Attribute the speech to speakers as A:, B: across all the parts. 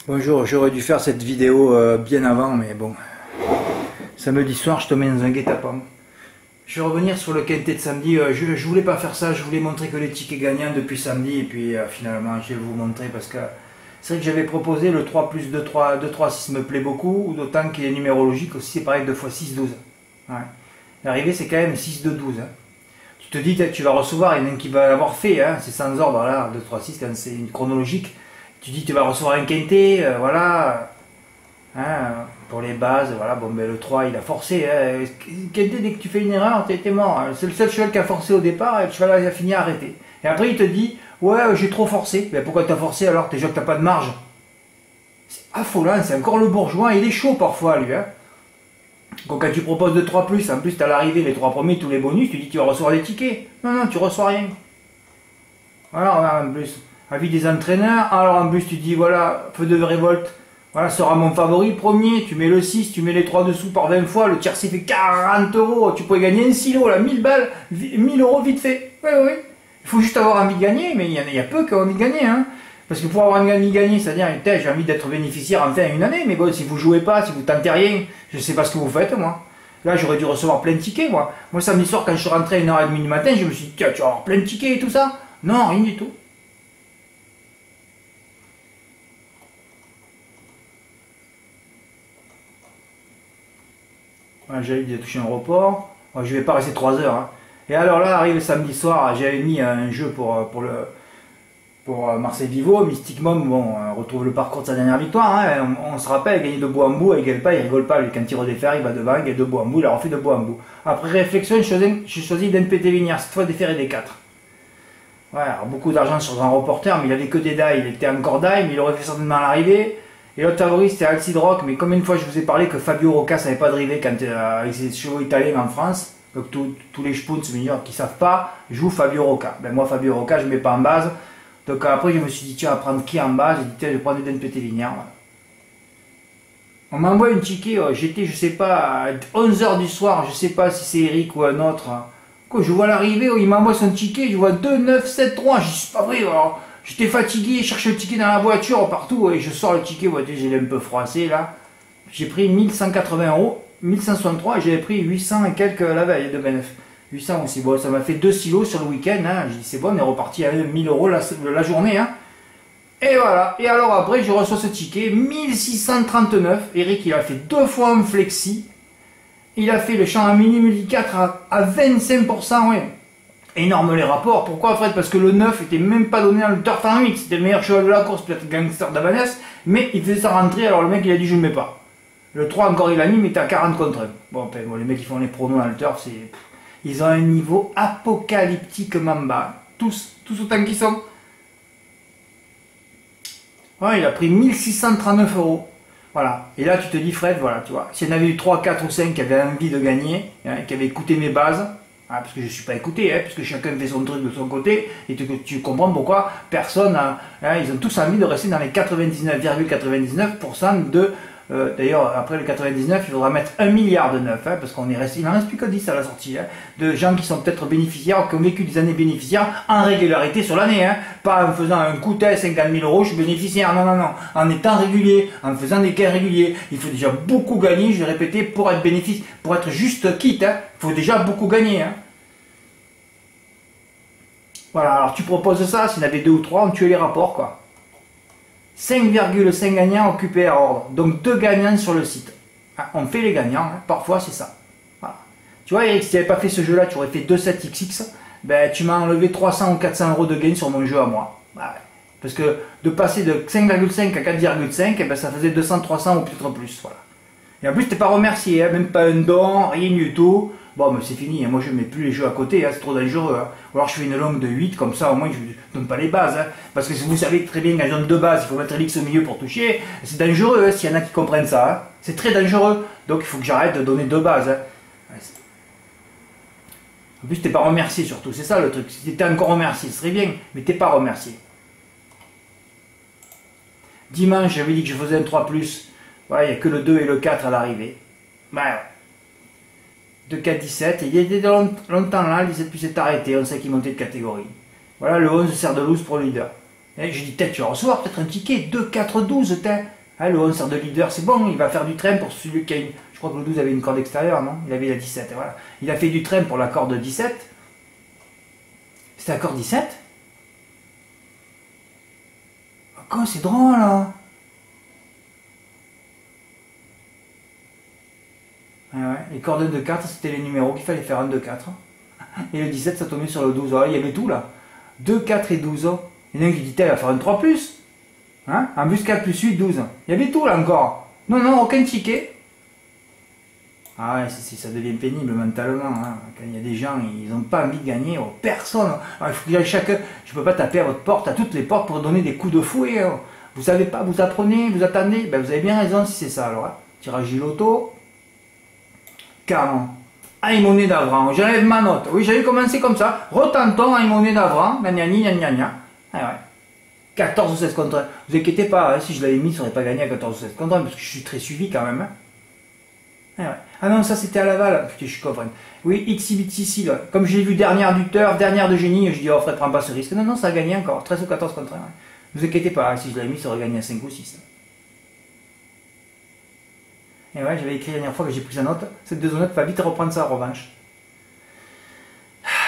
A: Bonjour, j'aurais dû faire cette vidéo bien avant, mais bon, samedi soir je tombais dans un guet-apens. Je vais revenir sur le quintet de samedi. Je voulais pas faire ça, je voulais montrer que les tickets gagnants depuis samedi, et puis finalement je vais vous montrer parce que c'est vrai que j'avais proposé le 3 plus 2, 3, 2, 3, 6 me plaît beaucoup, d'autant qu'il est numérologique aussi, c'est pareil 2 x 6, 12. Ouais. L'arrivée c'est quand même 6, 2, 12. Hein. Tu te dis, tu vas recevoir, il y en a un qui va l'avoir fait, hein, c'est sans ordre là, 2, 3, 6, quand c'est une chronologique. Tu dis, tu vas recevoir un quintet, voilà, hein, pour les bases, voilà, bon, ben, le 3 il a forcé, hein. Quintet, dès que tu fais une erreur, t'es mort, hein. C'est le seul cheval qui a forcé au départ, et le cheval a fini à arrêter. Et après, il te dit, ouais, j'ai trop forcé. Ben, pourquoi t'as forcé alors? Déjà que t'as pas de marge. C'est affolant, c'est encore le bourgeois, il est chaud parfois, lui, hein. Donc, quand tu proposes de 3 plus, en plus, t'as l'arrivée, les 3 premiers, tous les bonus, tu dis, tu vas recevoir des tickets. Non, non, tu reçois rien. Voilà, en plus. Avis des entraîneurs, alors en plus tu dis voilà, feu de révolte, voilà sera mon favori premier, tu mets le 6, tu mets les 3 dessous par 20 fois, le tiercé fait 40 euros, tu pourrais gagner un silo là, 1000 balles, 1000 euros vite fait. Oui, oui, il faut juste avoir envie de gagner, mais il y a peu qui ont envie de gagner, hein. Parce que pour avoir envie de gagner, c'est-à-dire, j'ai envie d'être bénéficiaire enfin une année, mais bon, si vous jouez pas, si vous tentez rien, je sais pas ce que vous faites, moi. Là, j'aurais dû recevoir plein de tickets, moi. Moi, samedi soir, quand je suis rentré à 1h30 du matin, je me suis dit, tiens, tu vas avoir plein de tickets et tout ça. Non, rien du tout. J'avais dit de toucher un report. Je vais pas rester 3 heures. Hein. Et alors là, arrive le samedi soir, j'avais mis un jeu pour Marseille Vivo. Mystiquement, bon, on retrouve le parcours de sa dernière victoire. Hein. On se rappelle, il a gagné de bout en bout, il rigole pas. Lui, quand il redéfère, il va devant, il gagne de bout en bout, il a refait de bout en bout. Après réflexion, j'ai choisi d'NPT Vignard, cette fois déféré des 4. Ouais, alors beaucoup d'argent sur un reporter, mais il avait que des die, il était encore die, mais il aurait fait certainement l'arrivée. Et l'autre favori c'était Alcide Rock, mais combien de fois je vous ai parlé que Fabio Rocca savait pas driver quand avec ses chevaux italiens en France. Donc tous les chpoons qui savent pas jouent Fabio Rocca. Ben moi Fabio Rocca je mets pas en base. Donc après je me suis dit tiens, à prendre qui en base? J'ai dit tiens, je vais prendre des NPT Vignard. Voilà. On m'envoie une ticket, j'étais je sais pas à 11h du soir, je sais pas si c'est Eric ou un autre. Quand je vois l'arrivée, il m'envoie son ticket, je vois 2, 9, 7, 3, je dis c'est pas vrai alors. J'étais fatigué, je cherchais le ticket dans la voiture, partout, et je sors le ticket, j'ai un peu froissé là. J'ai pris 1180 euros, 1163, et j'avais pris 800 et quelques la veille de bénéf. 800 aussi, bon, ça m'a fait 2 silos sur le week-end, hein. J'ai dit c'est bon, on est reparti à 1000 euros la journée, hein. Et voilà, et alors après, je reçois ce ticket, 1639, Eric il a fait 2 fois un flexi, il a fait le champ à mini 4 à 25%, ouais. Énorme les rapports. Pourquoi Fred? Parce que le 9 était même pas donné dans le turf en 8. C'était le meilleur cheval de la course, peut-être Gangster d'Avanès. Mais il faisait sa rentrée, alors le mec il a dit je ne mets pas. Le 3 encore il a mis, mais t'es à 40 contre 1. Bon, les mecs qui font les pronos dans le turf, c'est. Ils ont un niveau apocalyptiquement bas. Tous autant qu'ils sont. Ouais, il a pris 1639 euros. Voilà. Et là tu te dis Fred, voilà, tu vois. S'il y en avait eu 3, 4 ou 5 qui avaient envie de gagner, hein, qui avaient écouté mes bases. Ah, parce que je ne suis pas écouté, hein, parce que chacun fait son truc de son côté, et tu comprends pourquoi personne, hein, ils ont tous envie de rester dans les 99,99% de... D'ailleurs, après le 99, il faudra mettre 1 milliard de neuf, hein, parce qu'on est resté, il n'en reste plus que 10 à la sortie, hein, de gens qui sont peut-être bénéficiaires, qui ont vécu des années bénéficiaires en régularité sur l'année, hein, pas en faisant un coup de 50 000 euros, je suis bénéficiaire, non, non, non, en étant régulier, en faisant des cas réguliers, il faut déjà beaucoup gagner, je vais répéter, pour être bénéfice, pour être juste quitte, hein, il faut déjà beaucoup gagner, hein. Voilà, alors tu proposes ça, s'il y en avait 2 ou 3, on tuait les rapports, quoi. 5,5 gagnants occupés à ordre, donc 2 gagnants sur le site. Ah, on fait les gagnants, hein. Parfois c'est ça. Voilà. Tu vois Eric, si tu n'avais pas fait ce jeu-là, tu aurais fait 2,7XX, ben tu m'as enlevé 300 ou 400 euros de gain sur mon jeu à moi. Bah, ouais. Parce que de passer de 5,5 à 4,5, eh ben, ça faisait 200, 300 ou peut-être plus. Voilà. Et en plus, t'es pas remercié, hein, même pas un don, rien du tout. Bon, mais c'est fini, hein. Moi je mets plus les jeux à côté, hein, c'est trop dangereux. Hein. Ou alors je fais une longue de 8, comme ça au moins je ne donne pas les bases. Hein. Parce que si vous savez très bien qu'un zone de base, il faut mettre l'X au milieu pour toucher, c'est dangereux hein, s'il y en a qui comprennent ça. Hein. C'est très dangereux. Donc il faut que j'arrête de donner 2 bases. Hein. En plus, t'es pas remercié surtout, c'est ça le truc. Si t'étais encore remercié, ce serait bien, mais t'es pas remercié. Dimanche, j'avais dit que je faisais un 3+. Voilà, il n'y a que le 2 et le 4 à l'arrivée. Ben ouais. 2, 4, 17. Et il était longtemps là, le 17 plus est arrêté, on sait qu'il montait de catégorie. Voilà, le 11 sert de loose pour le leader. Et je dis, peut-être tu vas recevoir peut-être un ticket, 2, 4, 12, ah, le 11 sort de leader, c'est bon, il va faire du train pour celui qui a une... Je crois que le 12 avait une corde extérieure, non? Il avait la 17, voilà. Il a fait du train pour la corde 17. C'était la corde 17? Quoi, c'est drôle, là. Ah ouais, les cordes de 4, c'était les numéros qu'il fallait faire, 1, 2, 4. Et le 17, ça tombait sur le 12. Ah, il y avait tout, là. 2, 4 et 12. Il y en a un qui dit, il va faire un 3+. Hein? En plus 4 plus 8, 12. Il y avait tout, là, encore. Non, non, aucun ticket. Ah ouais, ça devient pénible mentalement. Hein. Quand il y a des gens, ils n'ont pas envie de gagner. Oh, personne. Alors, il faut qu'il y ait chacun. Je ne peux pas taper à votre porte, à toutes les portes pour donner des coups de fouet. Hein. Vous savez pas, vous apprenez, vous attendez. Ben, vous avez bien raison si c'est ça, alors. Hein. Tirage du loto. Cam. Aïmoné d'Avran. J'enlève ma note. Oui, j'avais commencé comme ça. Retentons Aïmoné d'Avran. Gna gna gna gna. Ah ouais. 14 ou 16 contre 1. Vous inquiétez pas, hein, si je l'avais mis, ça n'aurait pas gagné à 14 ou 16 contre 1, parce que je suis très suivi quand même. Hein. Ah, ouais. Ah non, ça c'était à Laval. Putain, je suis coffre. Oui, XBTC, là. Comme j'ai vu dernière du turf, dernière de génie, je dis, oh Fred, prends pas ce risque. Non, non, ça a gagné encore. 13 ou 14 contre 1. Ouais. Vous inquiétez pas, hein, si je l'avais mis, ça aurait gagné à 5 ou 6. Et ouais, j'avais écrit la dernière fois que j'ai pris sa note. Cette deuxième note va vite reprendre sa revanche.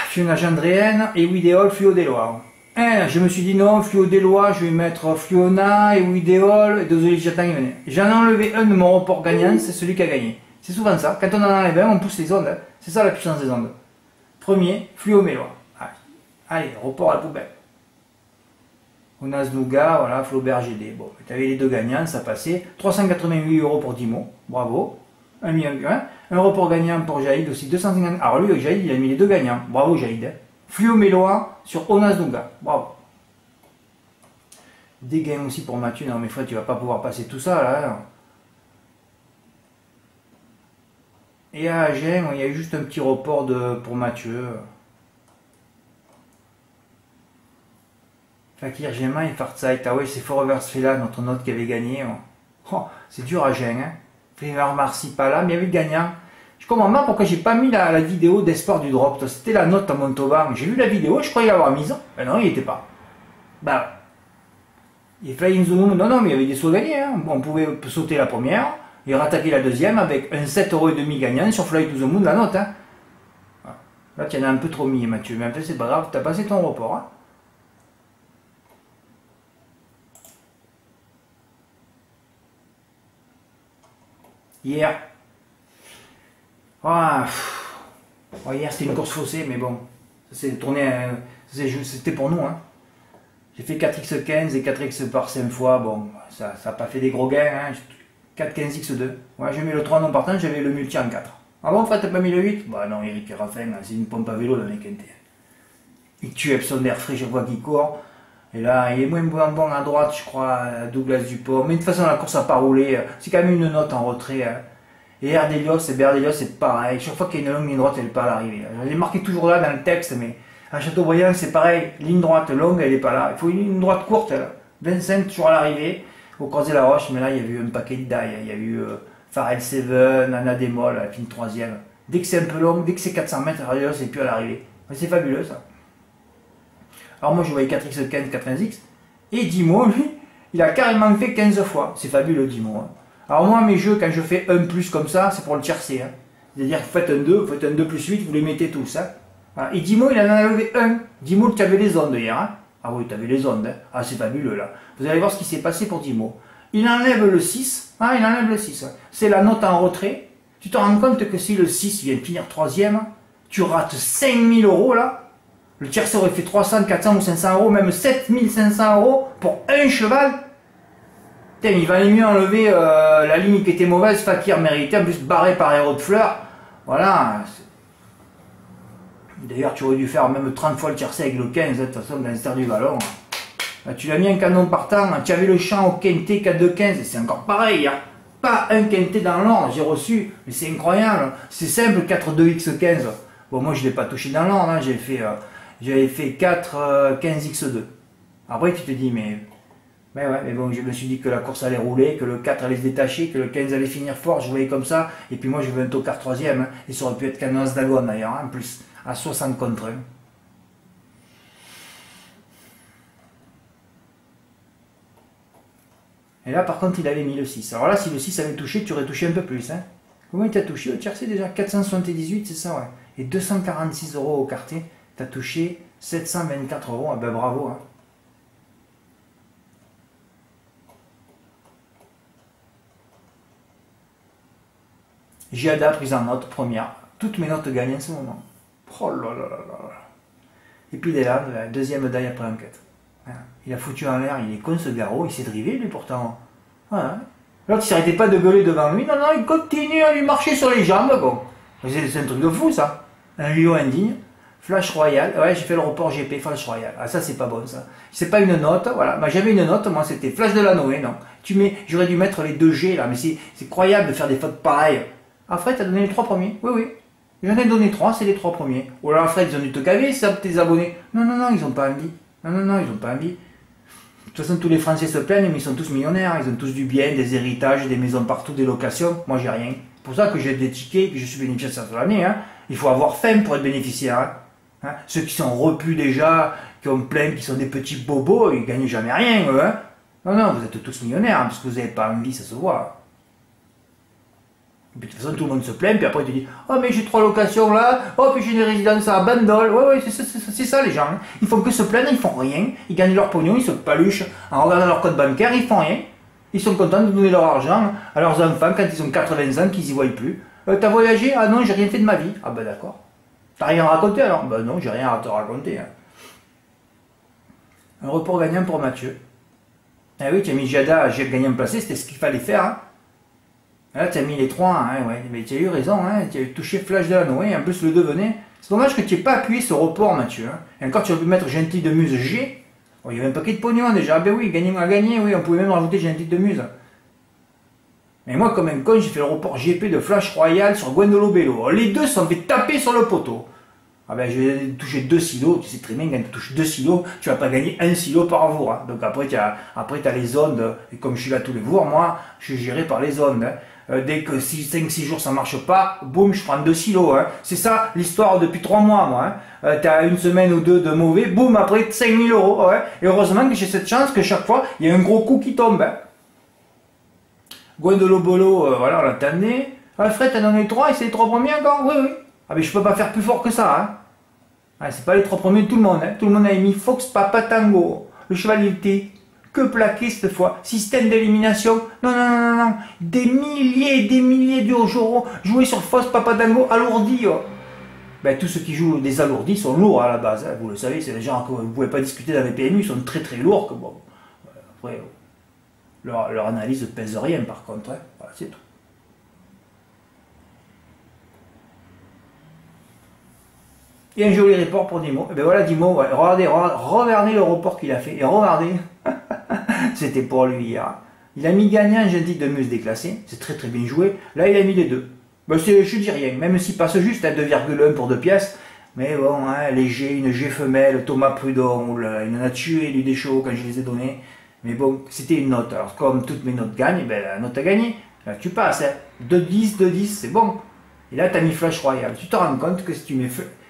A: Fiona Gendréenne et Widéol Fluo des Lois. Je me suis dit non, Fluo des Lois, je vais mettre Fluona et Widéol et deux Olivier Jatan qui venaient. J'en ai enlevé un de mon report gagnant, c'est celui qui a gagné. C'est souvent ça. Quand on en enlève un, on pousse les ondes. Hein. C'est ça la puissance des ondes. Premier, Fluo Mélois. Allez, report à la poubelle. Onas Nougat, voilà, Flaubert GD. Bon, tu avais les deux gagnants, ça passait. 388 € pour Dimo, bravo. 1 million, un report gagnant pour Jaïd aussi, 250. Alors lui, Jaïd, il a mis les deux gagnants. Bravo Jaïd. Hein. Fluo Mélois sur Onas Nougat. Bravo. Des gains aussi pour Mathieu. Non mais Fred, tu vas pas pouvoir passer tout ça là. Hein. Et à Agen, il y a eu juste un petit report pour Mathieu. Fakir Gemma et Fartzeit. Ah ouais, c'est Forever Sfela, notre note qui avait gagné. Oh, c'est dur à Agen. Hein. Frémar Marcy pas là, mais il y avait le gagnant. Je comprends pas pourquoi j'ai pas mis la vidéo d'espoir du drop. C'était la note à Montauban. J'ai vu la vidéo, je croyais l'avoir mise. Ben non, il était pas. Bah, il Flying Zoom. Non, non, mais il y avait des sauts gagnés. Hein. On pouvait sauter la première et rattaquer la deuxième avec un 7,5 € gagnant sur Fly to the Moon, la note. Hein. Là, tu en as un peu trop mis, Mathieu. Mais en fait, c'est pas grave, tu as passé ton report. Hein. Hier. Hier, c'était une course faussée, mais bon. Ça s'est tourné. C'était pour nous. Hein. J'ai fait 4x15 et 4x par 5 fois. Bon, ça n'a pas fait des gros gains. Hein. 4-15x2. Ouais, j'ai mis le 3 non partant, j'avais le multi en 4. Ah bon, Fred, t'as pas mis le 8? Bah non, Eric Raffin, c'est une pompe à vélo dans les quintés. Il tue Epson d'air frais chaque fois qu'il court. Et là, il est moins bon à droite, je crois, Douglas Dupont. Mais de toute façon, la course n'a pas roulé. C'est quand même une note en retrait. Hein. Et Erdelios, c'est pareil. Chaque fois qu'il y a une longue ligne droite, elle n'est pas à l'arrivée. Je l'ai marqué toujours là dans le texte, mais à Châteaubriand, c'est pareil. Ligne droite longue, elle n'est pas là. Il faut une ligne droite courte. Là. 25 toujours à l'arrivée. Au croisé la roche, mais là, il y a eu un paquet de dailles. Il y a eu Pharrell Seven, Anna Demol, elle finit 3e. Dès que c'est un peu long, dès que c'est 400 mètres, Erdelios, c'est plus à l'arrivée. C'est fabuleux, ça. Alors moi je voyais 4x15, 4x. Et Dimo, lui, il a carrément fait 15 fois. C'est fabuleux, Dimo. Hein. Alors moi, mes jeux, quand je fais 1 plus comme ça, c'est pour le tiercer. Hein. C'est-à-dire que vous faites un 2, vous faites un 2 plus 8, vous les mettez tous. Hein. Voilà. Et Dimo, il en a levé 1. Dimo, tu avais les ondes hier. Hein. Ah oui, tu avais les ondes. Hein. Ah, c'est fabuleux, là. Vous allez voir ce qui s'est passé pour Dimo. Il enlève le 6. Ah, il enlève le 6. Hein. C'est la note en retrait. Tu te rends compte que si le 6 vient de finir 3e, tu rates 5000 € là. Le tiercé aurait fait 300, 400 ou 500 €, même 7500 € pour un cheval. Putain, il valait mieux enlever la ligne qui était mauvaise, Fakir méritait, en plus barré par Héros de Fleurs. Voilà. D'ailleurs, tu aurais dû faire même 30 fois le tiercé avec le 15, de toute façon, dans l'histoire du ballon. Là, tu l'as mis un canon partant, tu avais le champ au quintet 4-2-15, c'est encore pareil. Hein. Pas un quintet dans l'ordre, j'ai reçu, mais c'est incroyable. C'est simple, 4-2-X15. Bon, moi, je ne l'ai pas touché dans l'ordre, hein. J'avais fait 4 15x2. Après tu te dis mais ouais, mais bon, je me suis dit que la course allait rouler, que le 4 allait se détacher, que le 15 allait finir fort, je voyais comme ça, et puis moi je veux un tocard 3e, hein, et ça aurait pu être Canos d'Agon d'ailleurs, hein, en plus, à 60 contre 1. Et là, par contre, il avait mis le 6. Alors là, si le 6 avait touché, tu aurais touché un peu plus. Hein. Comment il t'a touché au tiercé déjà? 478, c'est ça, ouais. Et 246 euros au quartier. Tu as touché 724 euros. Ah ben bravo. Hein. Giada, prise en note, première. Toutes mes notes gagnent en ce moment. Oh là là là là. Et puis il est là, deuxième die après enquête. Il a foutu en l'air, il est con ce garrot, il s'est drivé lui pourtant. L'autre il s'arrêtait pas de gueuler devant lui, non, il continue à lui marcher sur les jambes, bon. C'est un truc de fou ça. Un lion indigne, Flash Royal, ouais j'ai fait le report GP Flash Royal. Ah ça c'est pas bon ça. C'est pas une note, voilà. Bah, j'avais une note, moi c'était Flash de la Noé, non. J'aurais dû mettre les 2 G là, mais c'est croyable de faire des fautes pareilles. Ah Fred, t'as donné les 3 premiers? Oui, oui. J'en ai donné 3, c'est les 3 premiers. Oh là Fred, ils ont dû te caver, ça, tes abonnés. Non, ils ont pas envie. Non, ils ont pas envie. De toute façon, tous les Français se plaignent, mais ils sont tous millionnaires. Ils ont tous du bien, des héritages, des maisons partout, des locations. Moi, j'ai rien. C'est pour ça que j'ai des tickets, que je suis bénéficiaire sur l'année. Hein. Il faut avoir faim pour être bénéficiaire. Hein. Ceux qui sont repus déjà, qui ont plein, qui sont des petits bobos, ils gagnent jamais rien, eux. Hein. Non, vous êtes tous millionnaires, hein, parce que vous n'avez pas envie, ça se voit. Et puis, de toute façon, tout le monde se plaint, puis après, tu dis oh, mais j'ai 3 locations là, oh, puis j'ai une résidence à Bandol. Ouais, c'est ça, les gens. Hein. Ils font que se plaindre, ils font rien. Ils gagnent leur pognon, ils se paluchent en regardant leur compte bancaire, ils font rien. Ils sont contents de donner leur argent à leurs enfants quand ils ont 80 ans, qu'ils n'y voient plus. T'as voyagé? Ah non, j'ai rien fait de ma vie. Ah ben d'accord. T'as rien à raconter alors? Ben non, j'ai rien à te raconter. Hein. Un report gagnant pour Mathieu. Ah oui, tu as mis Giada, j'ai gagné un placé, c'était ce qu'il fallait faire. Hein. Là, tu as mis les 3, hein, ouais. Mais tu as eu raison, hein. Tu as touché Flash de la Noé, en plus le devenait. C'est dommage que tu n'aies pas appuyé ce report, Mathieu. Hein. Et encore, tu aurais pu mettre Gentil de Muse G. Oh, il y avait un paquet de pognon déjà. Ah ben oui, a gagné, oui, on pouvait même rajouter Gentil de Muse. Mais moi, comme un con, j'ai fait le report GP de Flash Royal sur Gwendolo Bello. Les deux sont fait taper sur le poteau. Ah ben, je vais toucher 2 silos. Tu sais très bien, quand tu touches 2 silos, tu vas pas gagner 1 silo par jour. Hein. Donc après, tu as les ondes. Et comme je suis là tous les jours, moi, je suis géré par les ondes. Hein. Dès que 5-6 jours ça marche pas, boum, je prends 2 silos. Hein. C'est ça l'histoire depuis 3 mois, moi. Hein. Tu as une semaine ou 2 de mauvais, boum, après 5000 euros. Ouais. Et heureusement que j'ai cette chance que chaque fois, il y a un gros coup qui tombe. Hein. Gwendolo Bolo, voilà, on l'attendait. Fred, t'en as eu 3 et c'est les 3 premiers encore? Oui, oui. Ah, mais je peux pas faire plus fort que ça. Hein. Ah, c'est pas les 3 premiers de tout le monde. Hein. Tout le monde a mis Fox Papa Tango. Le cheval était que plaqué cette fois. Système d'élimination. Non. Des milliers et des milliers d'euros joués sur Fox Papa Tango alourdis. Oh. Ben, tous ceux qui jouent des alourdis sont lourds à la base. Hein. Vous le savez, c'est des gens que vous ne pouvez pas discuter dans les PMU. Ils sont très très lourds. Que, bon, après, leur analyse ne pèse rien par contre. Hein. Voilà, c'est tout. Et un joli report pour Dimo. Et ben voilà Dimo, ouais. regardez le report qu'il a fait. Et regardez, c'était pour lui hier. Il a mis gagnant Gentil de Muse déclassé. C'est très très bien joué. Là il a mis les 2. Ben, je dis rien, même s'il passe juste à 2,1 pour 2 pièces. Mais bon, hein, les G, une G femelle, Thomas Prudhomme, il en a tué lui des chauds quand je les ai donnés. Mais bon, c'était une note. Alors comme toutes mes notes gagnent, ben, la note a gagné. Là tu passes, hein. 2-10, 2-10, c'est bon. Et là tu as mis Flash Royal. Tu te rends compte que si tu mets...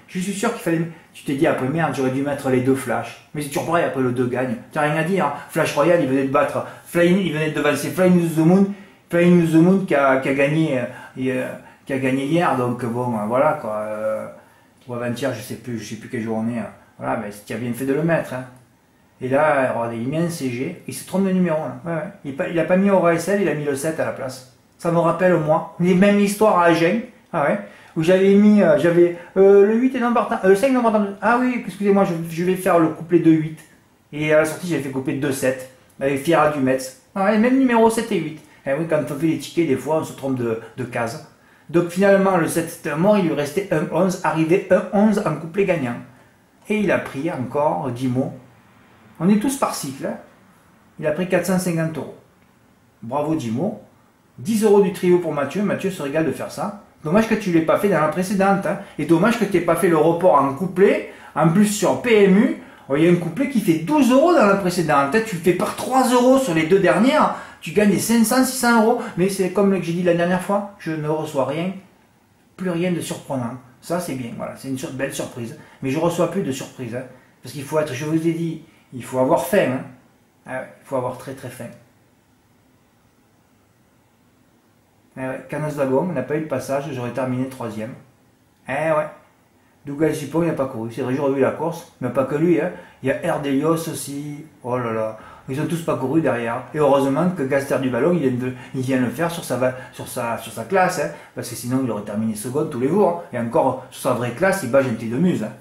A: Je suis sûr qu'il fallait... Tu t'es dit après, merde, j'aurais dû mettre les 2 Flash. Mais c'est toujours pareil, après le 2 gagne. Tu n'as rien à dire. Hein. Flash Royal, il venait de battre... il venait de devancer Flying the Moon. Flying the Moon qui a gagné hier. Donc bon, voilà quoi. Ou avant-hier, je sais plus quel jour on est. Hein. Voilà, mais tu as bien fait de le mettre. Hein. Et là, regardez, il met un CG. Il se trompe de numéro. Hein. Ouais. Il n'a pas mis au ASL, il a mis le 7 à la place. Ça me rappelle moi. Même histoire à Agen. Ah ouais. Où j'avais mis, le 8 est non partant, le 5 non partant. Ah oui, excusez-moi, je vais faire le couplet de 8. Et à la sortie, j'avais fait couplet de 7. Avec Fiera du Metz. Ah ouais, même numéro 7 et 8. Et oui, quand on fait les tickets, des fois, on se trompe de case. Donc finalement, le 7 c'était un mort, il lui restait un 11, arrivé un 11 en couplet gagnant. Et il a pris encore 10 mots. On est tous par cycle. Hein. Il a pris 450 euros. Bravo 10 mots. 10 euros du trio pour Mathieu. Mathieu se régale de faire ça. Dommage que tu ne l'aies pas fait dans la précédente. Hein. Et dommage que tu n'aies pas fait le report en couplet. En plus sur PMU, il y a un couplet qui fait 12 euros dans la précédente. Hein. Tu le fais par 3 euros sur les 2 dernières. Tu gagnes des 500, 600 euros. Mais c'est comme j'ai dit la dernière fois, je ne reçois rien. Plus rien de surprenant. Ça c'est bien. Voilà, c'est une belle surprise. Mais je ne reçois plus de surprise. Hein. Parce qu'il faut être, je vous ai dit, il faut avoir faim. Hein. Ah ouais, il faut avoir très très faim. Canos Wagon, on n'a pas eu le passage, j'aurais terminé 3e. Eh ouais. Dougal Dupont, il n'a pas couru. C'est vrai, j'aurais vu la course, mais pas que lui. Hein. Il y a Erdelios aussi. Oh là là. Ils ont tous pas couru derrière. Et heureusement que Gaster du Ballon, il vient le faire sur sa classe. Hein, parce que sinon, il aurait terminé seconde tous les jours. Hein. Et encore, sur sa vraie classe, il bat Gentil de Muse. Hein.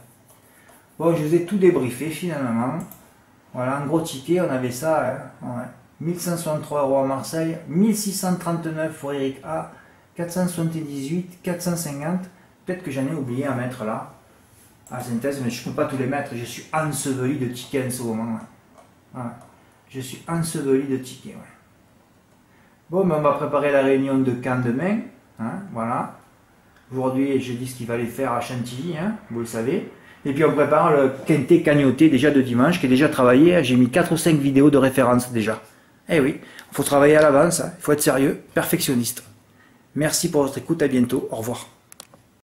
A: Bon, je vous ai tout débriefé finalement. Voilà, un gros ticket, on avait ça. Hein. Ouais. 1163 € à Marseille, 1639 pour Eric A, 478, 450. Peut-être que j'en ai oublié à mettre là. À synthèse, mais je ne peux pas tous les mettre. Je suis enseveli de tickets en ce moment. Ouais. Voilà. Je suis enseveli de tickets. Ouais. Bon, mais on va préparer la réunion de Cannes demain. Hein, voilà. Aujourd'hui, j'ai dit ce qu'il fallait faire à Chantilly, hein, vous le savez. Et puis on prépare le quintet cagnoté déjà de dimanche, qui est déjà travaillé. J'ai mis 4 ou 5 vidéos de référence déjà. Eh oui, il faut travailler à l'avance, il faut être sérieux, perfectionniste. Merci pour votre écoute, à bientôt, au revoir.